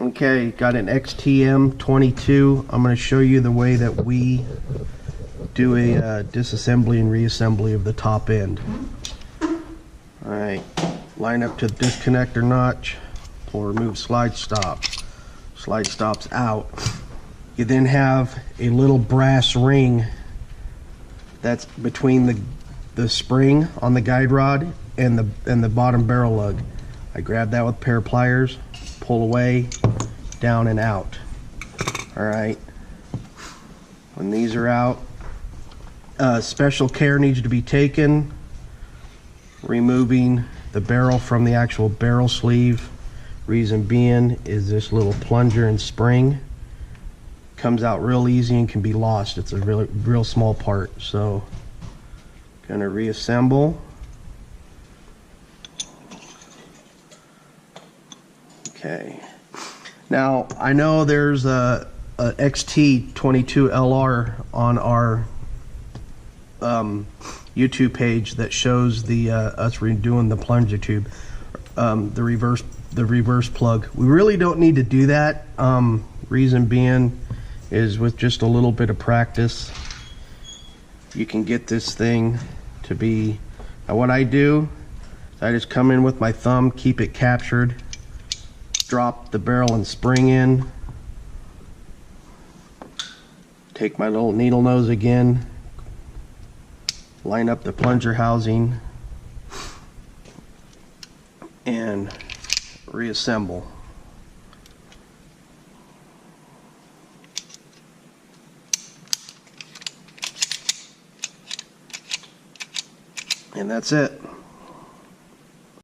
Okay, got an XTM22. I'm going to show you the way that we do a disassembly and reassembly of the top end. Alright, line up to the disconnector notch, pull remove slide stop. Slide stops out. You then have a little brass ring that's between the spring on the guide rod and the bottom barrel lug. I grab that with a pair of pliers, pull away, down and out. Alright. When these are out, special care needs to be taken, removing the barrel from the actual barrel sleeve. Reason being is this little plunger and spring comes out real easy and can be lost. It's a real small part. So gonna reassemble. Okay. Now I know there's a XT22LR on our YouTube page that shows the us redoing the plunger tube, the reverse plug. We really don't need to do that. Reason being is with just a little bit of practice you can get this thing to be. Now what I do is I just come in with my thumb, keep it captured, drop the barrel and spring in, take my little needle nose again, line up the plunger housing, and reassemble. And that's it.